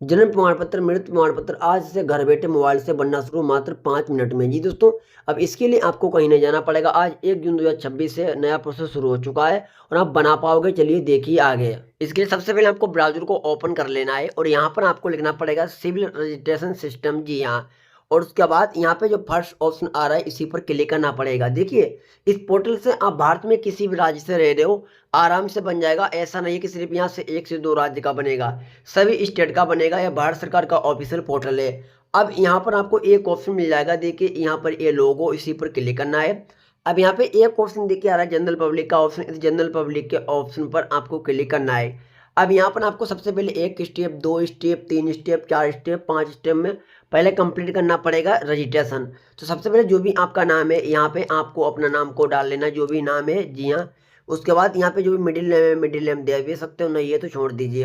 जन्म प्रमाण पत्र, मृत्यु प्रमाण पत्र आज से घर बैठे मोबाइल से बनना शुरू मात्र 5 मिनट में। जी दोस्तों, अब इसके लिए आपको कहीं नहीं जाना पड़ेगा। आज 1 जून 2026 से नया प्रोसेस शुरू हो चुका है और आप बना पाओगे। चलिए देखिए आगे। इसके लिए सबसे पहले आपको ब्राउज़र को ओपन कर लेना है और यहाँ पर आपको लिखना पड़ेगा सिविल रजिस्ट्रेशन सिस्टम। जी हाँ, और उसके बाद यहाँ पे जो फर्स्ट ऑप्शन आ रहा है इसी पर क्लिक करना पड़ेगा। देखिए, इस पोर्टल से आप भारत में किसी भी राज्य से रह रहे हो आराम से बन जाएगा। ऐसा नहीं है कि सिर्फ यहाँ से 1 से 2 राज्य का बनेगा, सभी स्टेट का बनेगा। यह भारत सरकार का ऑफिशियल पोर्टल है। अब यहाँ पर आपको एक ऑप्शन मिल जाएगा। देखिए यहाँ पर ये लोगो, इसी पर क्लिक करना है। अब यहाँ पे एक ऑप्शन देखिए आ रहा है जनरल पब्लिक का ऑप्शन। इस जनरल पब्लिक के ऑप्शन पर आपको क्लिक करना है। अब यहाँ पर आपको सबसे पहले 1 step, 2 step, 3 step, 4 step, 5 step में पहले कंप्लीट करना पड़ेगा रजिस्ट्रेशन। तो सबसे पहले जो भी आपका नाम है यहाँ पे आपको अपना नाम को डाल लेना, जो भी नाम है। जी हाँ, उसके बाद यहाँ पे जो भी मिडिल नेम है मिडिल नेम दे भी सकते हो, नहीं है तो छोड़ दीजिए।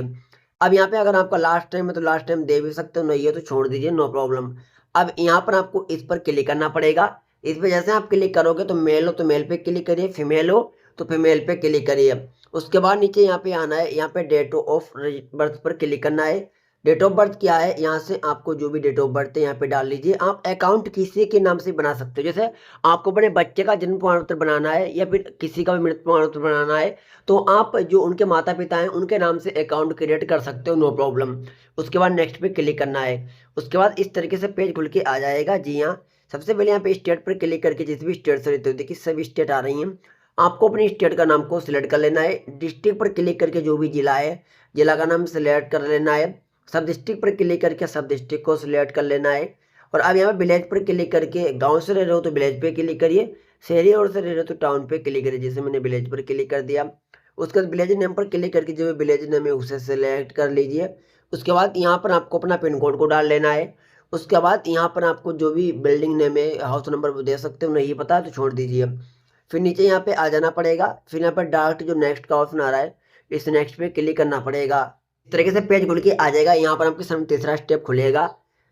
अब यहाँ पे अगर आपका लास्ट टाइम है तो लास्ट टाइम दे भी सकते हो, नहीं है तो छोड़ दीजिए, नो प्रॉब्लम। अब यहाँ पर आपको इस पर क्लिक करना पड़ेगा। इस पर जैसे आप क्लिक करोगे तो मेल हो तो मेल पे क्लिक करिए, फीमेल हो तो फीमेल पे क्लिक करिए। उसके बाद नीचे यहाँ पे आना है, यहाँ पे डेट ऑफ बर्थ पर क्लिक करना है। डेट ऑफ बर्थ क्या है, यहाँ से आपको जो भी डेट ऑफ बर्थ है यहाँ पे डाल लीजिए। आप अकाउंट किसी के नाम से बना सकते हो, जैसे आपको अपने बच्चे का जन्म प्रमाण पत्र बनाना है या फिर किसी का भी मृत्यु प्रमाण पत्र बनाना है तो आप जो उनके माता पिता हैं उनके नाम से अकाउंट क्रिएट कर सकते हो, नो प्रॉब्लम। उसके बाद नेक्स्ट पे क्लिक करना है। उसके बाद इस तरीके से पेज खुल के आ जाएगा। जी हाँ, सबसे पहले यहाँ पे स्टेट पर क्लिक करके जिस भी स्टेट से रहते हो, देखिए सभी स्टेट आ रही हैं। आपको अपनी स्टेट का नाम को सिलेक्ट कर लेना है। डिस्ट्रिक्ट पर क्लिक करके जो भी जिला है जिला का नाम सिलेक्ट कर लेना है। सब डिस्ट्रिक्ट पर क्लिक करके सब डिस्ट्रिक्ट को सिलेक्ट कर लेना है। और अब यहाँ पे विलेज पर क्लिक करके गांव से रह रहे हो तो विलेज पे क्लिक करिए, शहरी और से रह रहे हो तो टाउन पे क्लिक करिए। जैसे मैंने विलेज पर क्लिक कर दिया। उसके बाद विलेज नेम पर क्लिक करके जो विलेज नेम है उसे सिलेक्ट कर लीजिए। उसके बाद यहाँ पर आपको अपना पिन कोड को डाल लेना है। उसके बाद यहाँ पर आपको जो भी बिल्डिंग नेम है हाउस नंबर वो दे सकते हो, नहीं पता तो छोड़ दीजिए। फिर नीचे यहाँ पे आ जाना पड़ेगा। फिर यहाँ पर डायरेक्ट जो नेक्स्ट का ऑप्शन आ रहा है इस नेक्स्ट पे क्लिक करना पड़ेगा। इस तरीके से पेज खुल के आ जाएगा। यहाँ पर आपके सामने तीसरा स्टेप खुलेगा।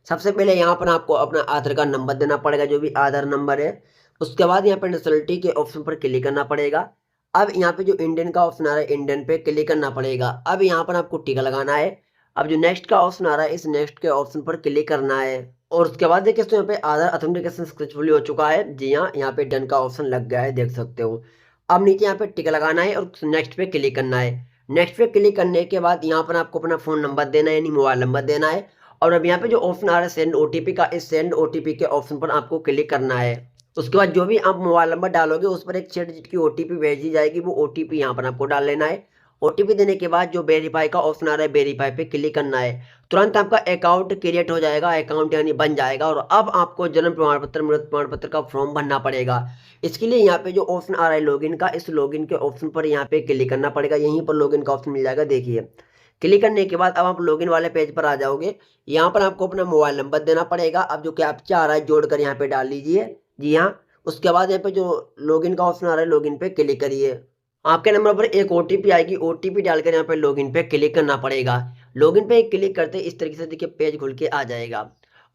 सबसे पहले यहाँ पर आपको अपना आधार कार्ड नंबर देना पड़ेगा, जो भी आधार नंबर है। उसके बाद यहाँ पर नेशनलिटी के ऑप्शन पर क्लिक करना पड़ेगा। अब यहाँ पे जो इंडियन का ऑप्शन आ रहा है इंडियन पे क्लिक करना पड़ेगा। अब यहाँ पर आपको टीका लगाना है। अब जो नेक्स्ट का ऑप्शन आ रहा है इस नेक्स्ट के ऑप्शन पर क्लिक करना है। और उसके बाद देखिए तो यहाँ पे आधार ऑथेंटिकेशन सक्सेसफुली हो चुका है। जी हाँ, यहाँ पे डन का ऑप्शन लग गया है, देख सकते हो। अब नीचे यहाँ पे टिक लगाना है और नेक्स्ट पे क्लिक करना है। नेक्स्ट पे क्लिक करने के बाद यहाँ पर आपको अपना फोन नंबर देना है, यानी मोबाइल नंबर देना है। और अब यहाँ पे जो ऑप्शन आ रहा है सेंड ओटीपी का, इस सेंड ओटीपी के ऑप्शन पर आपको क्लिक करना है। उसके बाद जो भी आप मोबाइल नंबर डालोगे उस पर एक 6 डिजिट की ओटीपी भेजी जाएगी, वो ओटीपी यहाँ पर आपको डाल लेना है। ओटीपी देने के बाद जो वेरीफाई का ऑप्शन आ रहा है वेरीफाई पे क्लिक करना है। तुरंत आपका अकाउंट क्रिएट हो जाएगा, अकाउंट यानी बन जाएगा। और अब आपको जन्म प्रमाण पत्र मृत्यु प्रमाण पत्र का फॉर्म भरना पड़ेगा। इसके लिए यहाँ पे जो ऑप्शन आ रहा है लॉगिन का, इस लॉगिन के ऑप्शन पर यहाँ पे क्लिक करना पड़ेगा। यहीं पर लॉगिन का ऑप्शन मिल जाएगा, देखिए। क्लिक करने के बाद अब आप लॉगिन वाले पेज पर आ जाओगे। यहाँ पर आपको अपना मोबाइल नंबर देना पड़ेगा। अब जो कैप्चा आ रहा है जोड़कर यहाँ पे डाल लीजिए। जी हाँ, उसके बाद यहाँ पे जो लॉगिन का ऑप्शन आ रहा है लॉगिन पे क्लिक करिए। आपके नंबर पर एक ओटीपी आएगी, ओटीपी डालकर यहाँ पे लॉगिन पे क्लिक करना पड़ेगा। लॉगिन पे क्लिक करते इस तरीके से देखिए पेज खुल के आ जाएगा।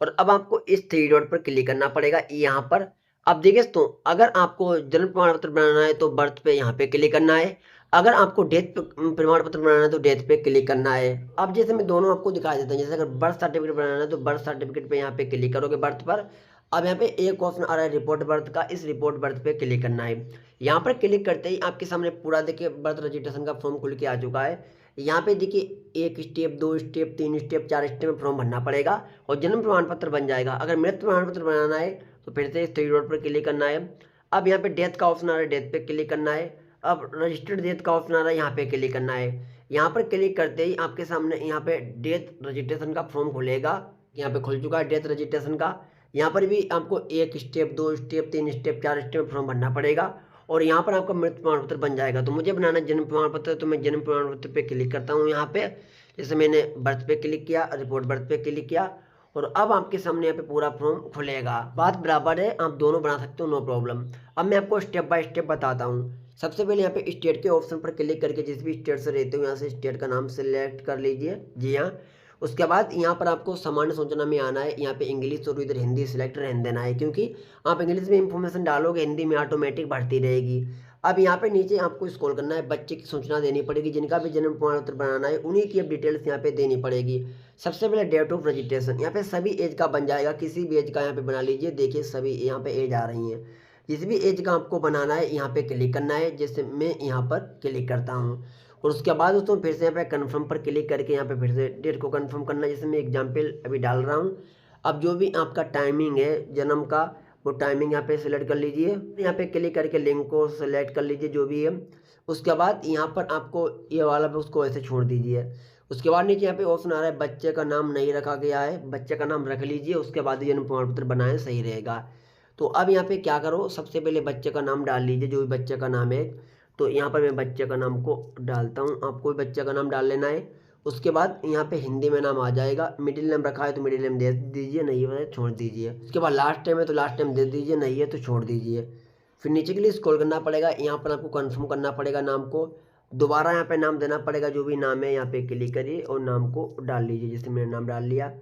और अब आपको इस 3 डॉट पर क्लिक करना पड़ेगा यहाँ पर। अब देखिए दोस्तों, अगर आपको जन्म प्रमाण पत्र बनाना है तो बर्थ पे यहाँ पे क्लिक करना है। अगर आपको डेथ प्रमाण पत्र बनाना है तो डेथ पे क्लिक करना है। अब जैसे मैं दोनों आपको दिखा देता हूँ। जैसे अगर बर्थ सर्टिफिकेट बनाना है तो बर्थ सर्टिफिकेट पे यहाँ पे क्लिक करोगे बर्थ पर। अब यहाँ पे एक ऑप्शन आ रहा है रिपोर्ट बर्थ का, इस रिपोर्ट बर्थ पे क्लिक करना है। यहाँ पर क्लिक करते ही आपके सामने पूरा देखिए बर्थ रजिस्ट्रेशन का फॉर्म खुल के आ चुका है। यहाँ पे देखिए 1 स्टेप, 2 स्टेप, 3 स्टेप, 4 स्टेप में फॉर्म भरना पड़ेगा और जन्म प्रमाण पत्र बन जाएगा। अगर मृत्यु प्रमाण पत्र बनाना है तो फिर से इस 3 डॉट पर क्लिक करना है। अब यहाँ पे डेथ का ऑप्शन आ रहा है, डेथ पे क्लिक करना है। अब रजिस्टर्ड डेथ का ऑप्शन आ रहा है, यहाँ पे क्लिक करना है। यहाँ पर क्लिक करते ही आपके सामने यहाँ पे डेथ रजिस्ट्रेशन का फॉर्म खुलेगा। यहाँ पे खुल चुका है डेथ रजिस्ट्रेशन का। यहाँ पर भी आपको 1 स्टेप, 2 स्टेप, 3 स्टेप, 4 स्टेप में फॉर्म भरना पड़ेगा और यहाँ पर आपका मृत्यु प्रमाण पत्र बन जाएगा। तो मुझे बनाना है जन्म प्रमाण पत्र, तो मैं जन्म प्रमाण पत्र पे क्लिक करता हूँ। यहाँ पे जैसे मैंने बर्थ पे क्लिक किया, रिपोर्ट बर्थ पे क्लिक किया और अब आपके सामने यहाँ पे पूरा फॉर्म खुलेगा। बात बराबर है, आप दोनों बना सकते हो, नो प्रॉब्लम। अब मैं आपको स्टेप बाय स्टेप बताता हूँ। सबसे पहले यहाँ पे स्टेट के ऑप्शन पर क्लिक करके जिस भी स्टेट से रहते हो यहाँ से स्टेट का नाम सेलेक्ट कर लीजिए। जी हाँ, उसके बाद यहाँ पर आपको सामान्य सूचना में आना है। यहाँ पे इंग्लिश और इधर हिंदी सिलेक्ट रहने देना है, क्योंकि आप इंग्लिश में इंफॉर्मेशन डालोगे हिंदी में ऑटोमेटिक बढ़ती रहेगी। अब यहाँ पे नीचे आपको स्क्रॉल करना है, बच्चे की सूचना देनी पड़ेगी, जिनका भी जन्म प्रमाण पत्र बनाना है उन्हीं की अब डिटेल्स यहाँ पे देनी पड़ेगी। सबसे पहले डेट ऑफ रजिस्ट्रेशन, यहाँ पे सभी एज का बन जाएगा, किसी भी एज का यहाँ पे बना लीजिए। देखिए सभी यहाँ पे एज आ रही हैं, जिस भी एज का आपको बनाना है यहाँ पे क्लिक करना है, जैसे मैं यहाँ पर क्लिक करता हूँ। और उसके बाद दोस्तों फिर से यहाँ पे कन्फर्म पर क्लिक करके यहाँ पे फिर से डेट को कन्फर्म करना है, जैसे मैं एग्जाम्पल अभी डाल रहा हूँ। अब जो भी आपका टाइमिंग है जन्म का, वो टाइमिंग यहाँ पे सिलेक्ट कर लीजिए। यहाँ पे क्लिक करके लिंक को सिलेक्ट कर लीजिए जो भी है। उसके बाद यहाँ पर आपको ये वाला पे उसको ऐसे छोड़ दीजिए। उसके बाद नीचे यहाँ पे ऑप्शन आ रहा है बच्चे का नाम नहीं रखा गया है, बच्चे का नाम रख लीजिए, उसके बाद जन्म प्रमाण पत्र बनाएं, सही रहेगा। तो अब यहाँ पे क्या करो, सबसे पहले बच्चे का नाम डाल लीजिए, जो भी बच्चे का नाम है। तो यहाँ पर मैं बच्चे का नाम को डालता हूँ, आपको भी बच्चे का नाम डाल लेना है। उसके बाद यहाँ पे हिंदी में नाम आ जाएगा, मिडिल नेम रखा है तो मिडिल नेम दे दीजिए, नहीं है छोड़ दीजिए। उसके बाद लास्ट टाइम है तो लास्ट टाइम दे दीजिए, नहीं है तो छोड़ दीजिए। फिर नीचे के लिए स्क्रॉल करना पड़ेगा, यहाँ पर आपको कंफर्म करना पड़ेगा नाम को, दोबारा यहाँ पे नाम देना पड़ेगा, जो भी नाम है यहाँ पे क्लिक करिए और नाम को डाल लीजिए, जैसे मैंने नाम डाल लिया।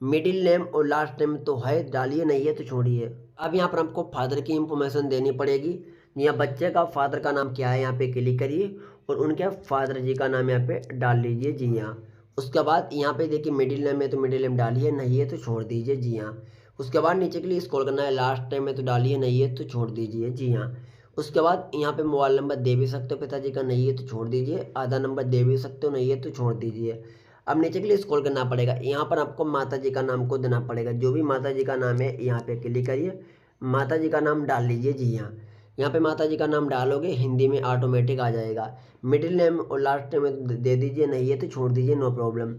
मिडिल नेम और लास्ट नेम तो है डालिए, नहीं है तो छोड़िए। अब यहाँ पर आपको फादर की इंफॉर्मेशन देनी पड़ेगी, यहाँ बच्चे का फादर का नाम क्या है यहाँ पे क्लिक करिए और उनके फादर जी का नाम यहाँ पे डाल लीजिए, जी हाँ। उसके बाद यहाँ पे देखिए मिडिल नेम है तो मिडिल नेम डालिए, नहीं है तो छोड़ दीजिए, जी हाँ। उसके बाद नीचे के लिए स्क्रॉल करना है, लास्ट टाइम है तो डालिए, नहीं है तो छोड़ दीजिए, जी हाँ। उसके बाद यहाँ पे मोबाइल नंबर दे भी सकते हो पिताजी का, नहीं है तो छोड़ दीजिए। आधार नंबर दे भी सकते हो, नहीं है तो छोड़ दीजिए। अब नीचे के लिए स्क्रॉल करना पड़ेगा, यहाँ पर आपको माता जी का नाम को देना पड़ेगा, जो भी माता जी का नाम है यहाँ पे क्लिक करिए, माता जी का नाम डाल लीजिए, जी हाँ। यहाँ पे माता जी का नाम डालोगे हिंदी में ऑटोमेटिक आ जाएगा। मिडिल नेम और लास्ट नेम दे दीजिए, नहीं है तो छोड़ दीजिए, नो प्रॉब्लम।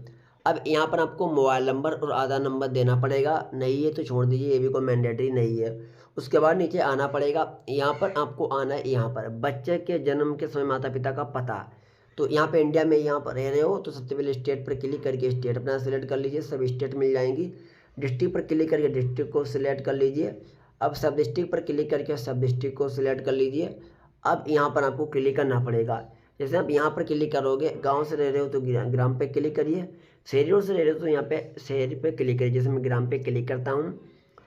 अब यहाँ पर आपको मोबाइल नंबर और आधार नंबर देना पड़ेगा, नहीं है तो छोड़ दीजिए, ये भी कोई मैंडेटरी नहीं है। उसके बाद नीचे आना पड़ेगा, यहाँ पर आपको आना है, यहाँ पर बच्चे के जन्म के समय माता पिता का पता। तो यहाँ पे इंडिया में यहाँ पर रह रहे हो तो सबसे पहले स्टेट पर क्लिक करके स्टेट अपना सिलेक्ट कर लीजिए, सब स्टेट मिल जाएंगी। डिस्ट्रिक्ट पर क्लिक करके डिस्ट्रिक्ट को सिलेक्ट कर लीजिए। अब सब डिस्ट्रिक्ट पर क्लिक करके सब डिस्ट्रिक्ट को सिलेक्ट कर लीजिए। अब यहाँ पर आपको क्लिक करना पड़ेगा, जैसे आप यहाँ पर क्लिक करोगे, गांव से रह रहे हो तो ग्राम पे क्लिक करिए, शहरी से रह रहे हो तो यहाँ पे शहरी पे क्लिक करिए, जैसे मैं ग्राम पे क्लिक करता हूँ।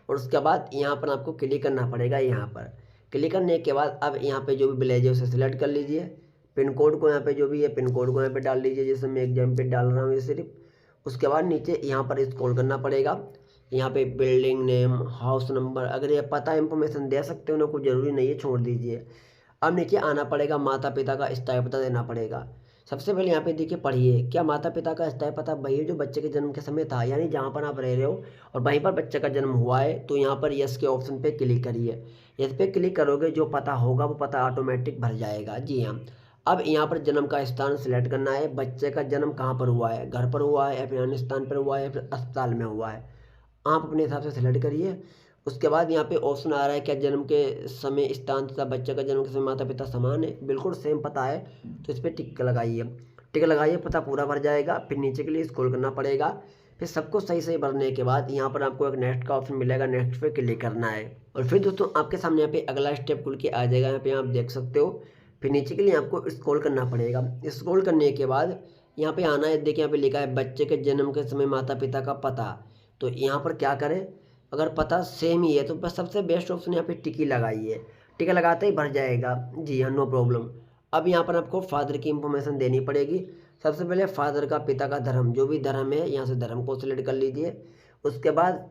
और उसके बाद यहाँ पर आपको क्लिक करना पड़ेगा, यहाँ पर क्लिक करने के बाद अब यहाँ पे जो भी विलेज है उसे सिलेक्ट कर लीजिए। पिन कोड को यहाँ पे जो भी है पिन कोड को यहाँ पे डाल लीजिए, जैसे मैं एग्जाम्पल डाल रहा हूँ ये सिर्फ। उसके बाद नीचे यहाँ पर स्क्रॉल करना पड़ेगा, यहाँ पे बिल्डिंग नेम, हाउस नंबर, अगर ये पता इंफॉर्मेशन दे सकते हो ना, कोई ज़रूरी नहीं है, छोड़ दीजिए। अब नीचे आना पड़ेगा, माता पिता का स्थायी पता देना पड़ेगा। सबसे पहले यहाँ पे देखिए पढ़िए, क्या माता पिता का स्थायी पता वही है जो बच्चे के जन्म के समय था, यानी जहाँ पर आप रह रहे हो और वहीं पर बच्चे का जन्म हुआ है, तो यहाँ पर यस के ऑप्शन पे क्लिक करिए। यस पे क्लिक करोगे, जो पता होगा वो पता ऑटोमेटिक भर जाएगा, जी हाँ। अब यहाँ पर जन्म का स्थान सिलेक्ट करना है, बच्चे का जन्म कहाँ पर हुआ है, घर पर हुआ है या फिर अन्य स्थान पर हुआ है या फिर अस्पताल में हुआ है, आप अपने हिसाब से सिलेक्ट करिए। उसके बाद यहाँ पे ऑप्शन आ रहा है क्या जन्म के समय स्थान तथा बच्चे का जन्म के समय माता पिता समान है, बिल्कुल सेम पता है, तो इस पर टिक लगाइए। टिक लगाइए, पता पूरा भर जाएगा। फिर नीचे के लिए स्क्रॉल करना पड़ेगा, फिर सबको सही सही भरने के बाद यहाँ पर आपको एक नेक्स्ट का ऑप्शन मिलेगा, नेक्स्ट पे क्लिक करना है। और फिर दोस्तों आपके सामने यहाँ पे अगला स्टेप खुल के आ जाएगा, यहाँ पे आप देख सकते हो। फिर नीचे के लिए आपको स्क्रॉल करना पड़ेगा, स्क्रॉल करने के बाद यहाँ पे आना है, देखिए यहाँ पे लिखा है बच्चे के जन्म के समय माता पिता का पता। तो यहाँ पर क्या करें, अगर पता सेम ही है तो बस सबसे बेस्ट ऑप्शन यहाँ पे टिकी लगाइए, टिका लगाते ही भर जाएगा, जी हाँ, नो प्रॉब्लम। अब यहाँ पर आपको फादर की इंफॉर्मेशन देनी पड़ेगी। सबसे पहले फादर का, पिता का धर्म, जो भी धर्म है यहाँ से धर्म को सिलेक्ट कर लीजिए। उसके बाद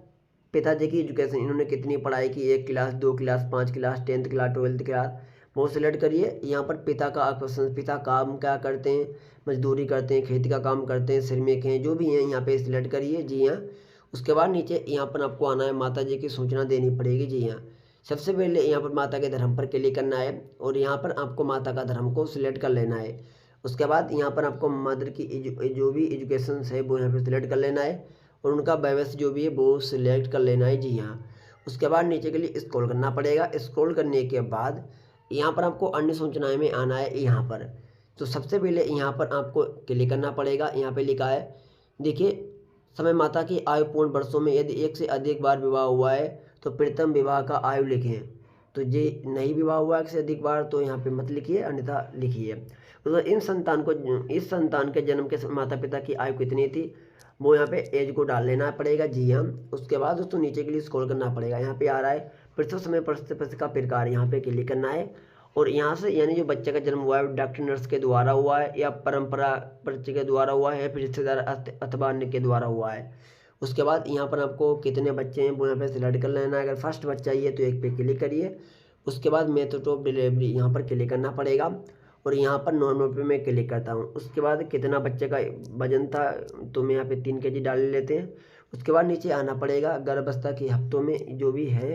पिताजी की एजुकेशन, इन्होंने कितनी पढ़ाई की, 1 class, 2 class, 5 class, 10th class, 12th class, वो सिलेक्ट करिए। यहाँ पर पिता का ऑक्यूपेशन, पिता काम क्या करते हैं, मजदूरी करते हैं, खेती का काम करते हैं, श्रमिक हैं, जो भी हैं यहाँ पे सिलेक्ट करिए, जी हाँ। उसके बाद नीचे यहाँ पर आपको आना है, माता जी की सूचना देनी पड़ेगी, जी हाँ। सबसे पहले यहाँ पर माता के धर्म पर क्लिक करना है और यहाँ पर आपको माता का धर्म को सिलेक्ट कर लेना है। उसके बाद यहाँ पर आपको मदर की जो भी एजुकेशन है वो यहाँ पर सिलेक्ट कर लेना है और उनका वयस जो भी है वो सिलेक्ट कर लेना है, जी हाँ। उसके बाद नीचे के लिए स्क्रॉल करना पड़ेगा, स्क्रॉल करने के बाद यहाँ पर आपको अन्य सूचनाएं में आना है, यहाँ पर। तो सबसे पहले यहाँ पर आपको क्लिक करना पड़ेगा, यहाँ पे लिखा है, देखिए समय माता की आयु पूर्ण वर्षों में यदि 1 से अधिक बार विवाह हुआ है तो प्रथम विवाह का आयु लिखें। तो ये नहीं विवाह हुआ 1 से अधिक बार तो यहाँ पे मत लिखिए, अन्यथा लिखिए। तो इस संतान के जन्म के माता पिता की आयु कितनी थी वो यहाँ पे एज को डाल लेना पड़ेगा, जी हाँ। उसके बाद दोस्तों नीचे के लिए स्क्रॉल करना पड़ेगा, यहाँ पे आ रहा है प्रसव समय प्रसव का प्रकार, यहाँ पे क्लिक करना है और यहाँ से यानी जो बच्चे का जन्म हुआ है डॉक्टर नर्स के द्वारा हुआ है या परंपरा परिचय के द्वारा हुआ है या फिर रिश्तेदार अथवा अन्य के द्वारा हुआ है। उसके बाद यहाँ पर आपको कितने बच्चे हैं वो यहाँ पे सिलेक्ट कर लेना है। अगर फर्स्ट बच्चा ही है तो एक पे क्लिक करिए। उसके बाद मेथड ऑफ डिलीवरी यहाँ पर क्लिक करना पड़ेगा और यहाँ पर नॉर्मल पे मैं क्लिक करता हूँ। उसके बाद कितना बच्चे का वजन था तो मैं यहाँ पे 3 kg डाल लेते हैं। उसके बाद नीचे आना पड़ेगा, गर्भावस्था के हफ्तों में जो भी है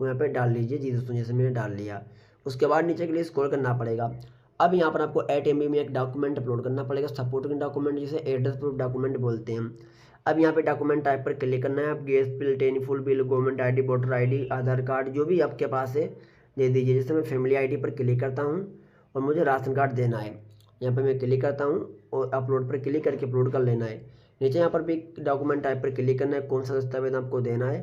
वो यहाँ पे डाल लीजिए। जी दोस्तों, जैसे मैंने डाल लिया। उसके बाद नीचे के लिए स्क्रॉल करना पड़ेगा। अब यहाँ पर आपको 8 MB में एक डॉक्यूमेंट अपलोड करना पड़ेगा, सपोर्टिंग डॉक्यूमेंट जिसे एड्रेस प्रूफ डॉक्यूमेंट बोलते हैं। अब यहाँ पे डॉक्यूमेंट टाइप पर क्लिक करना है। आप gas bill, telephone bill, government ID, voter ID, आधार कार्ड जो भी आपके पास है दे दीजिए। जैसे मैं फैमिली ID पर क्लिक करता हूँ और मुझे राशन कार्ड देना है। यहाँ पर मैं क्लिक करता हूँ और अपलोड पर क्लिक करके अपलोड कर लेना है। नीचे यहाँ पर भी डॉक्यूमेंट टाइप पर क्लिक करना है, कौन सा दस्तावेज आपको देना है।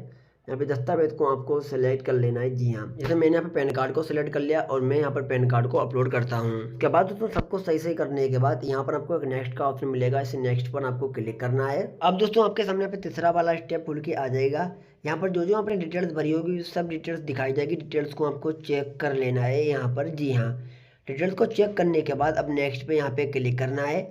यहाँ पे दस्तावेज को आपको सेलेक्ट कर लेना है। जी हाँ, जैसे मैंने यहाँ पे पैन कार्ड को सिलेक्ट कर लिया और मैं यहाँ पर पैन कार्ड को अपलोड करता हूँ। उसके बाद दोस्तों सबको सही सही करने के बाद यहाँ पर आपको एक नेक्स्ट का ऑप्शन मिलेगा, इसे नेक्स्ट पर आपको क्लिक करना है। अब दोस्तों आपके सामने पे तीसरा वाला स्टेप खुल के आ जाएगा। यहाँ पर जो आपने डिटेल्स भरी होगी सब डिटेल्स दिखाई जाएगी। डिटेल्स को आपको चेक कर लेना है यहाँ पर। जी हाँ, डिटेल्स को चेक करने के बाद अब नेक्स्ट पे यहाँ पे क्लिक करना है।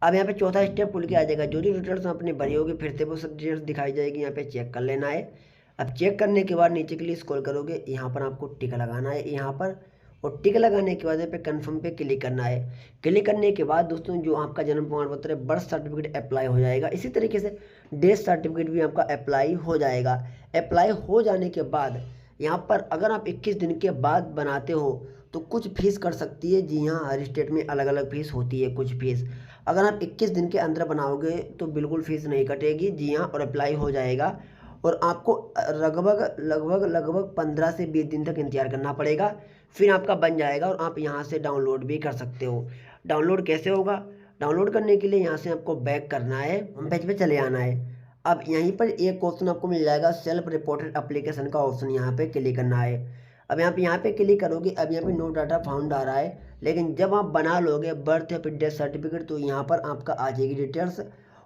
अब यहाँ पे चौथा स्टेप खुल के आ जाएगा। जो डिटेल्स आपने भरी होगी फिर से वो सब डिटेल्स दिखाई जाएगी, यहाँ पे चेक कर लेना है। अब चेक करने के बाद नीचे के लिए स्क्रॉल करोगे, यहाँ पर आपको टिक लगाना है यहाँ पर। और टिक लगाने के बाद यहाँ पे कन्फर्म पे क्लिक करना है। क्लिक करने के बाद दोस्तों जो आपका जन्म प्रमाण पत्र है, बर्थ सर्टिफिकेट अप्लाई हो जाएगा। इसी तरीके से डेथ सर्टिफिकेट भी आपका अप्लाई हो जाएगा। अप्लाई हो जाने के बाद यहाँ पर अगर आप 21 दिन के बाद बनाते हो तो कुछ फीस कर सकती है। जी हाँ, हर स्टेट में अलग अलग फीस होती है कुछ फीस। अगर आप 21 दिन के अंदर बनाओगे तो बिल्कुल फीस नहीं कटेगी। जी हाँ, और अप्लाई हो जाएगा। और आपको लगभग 15 से 20 दिन तक इंतजार करना पड़ेगा, फिर आपका बन जाएगा और आप यहाँ से डाउनलोड भी कर सकते हो। डाउनलोड कैसे होगा? डाउनलोड करने के लिए यहाँ से आपको बैक करना है, होम पेज पे चले आना है। अब यहीं पर एक ऑप्शन आपको मिल जाएगा, सेल्फ रिपोर्टेड एप्लीकेशन का ऑप्शन, यहाँ पे क्लिक करना है। अब यहाँ पे क्लिक करोगे, अब यहाँ पे नो डाटा फाउंड आ रहा है, लेकिन जब आप बना लोगे बर्थ या फिर डेथ सर्टिफिकेट तो यहाँ पर आपका आ जाएगी डिटेल्स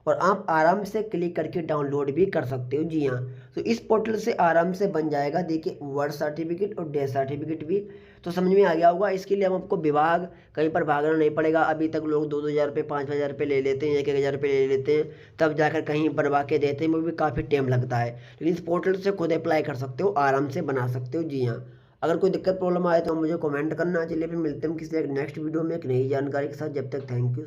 और आप आराम से क्लिक करके डाउनलोड भी कर सकते हो। जी हाँ, तो इस पोर्टल से आराम से बन जाएगा। देखिए, बर्थ सर्टिफिकेट और डेथ सर्टिफिकेट भी तो समझ में आ गया होगा। इसके लिए हम आपको विभाग कहीं पर भागना नहीं पड़ेगा। अभी तक लोग 2-2 हज़ार रुपये, 5-5 हज़ार रुपये ले लेते हैं, 1-1 हज़ार रुपये ले लेते हैं, तब जाकर कहीं बनवा के देते हैं, वो भी काफ़ी टाइम लगता है। लेकिन इस पोर्टल से खुद अप्लाई कर सकते हो, आराम से बना सकते हो। जी हाँ, अगर कोई दिक्कत प्रॉब्लम आए तो मुझे कमेंट करना। चलिए फिर मिलते हैं किसी एक नेक्स्ट वीडियो में एक नई जानकारी के साथ। जब तक थैंक यू।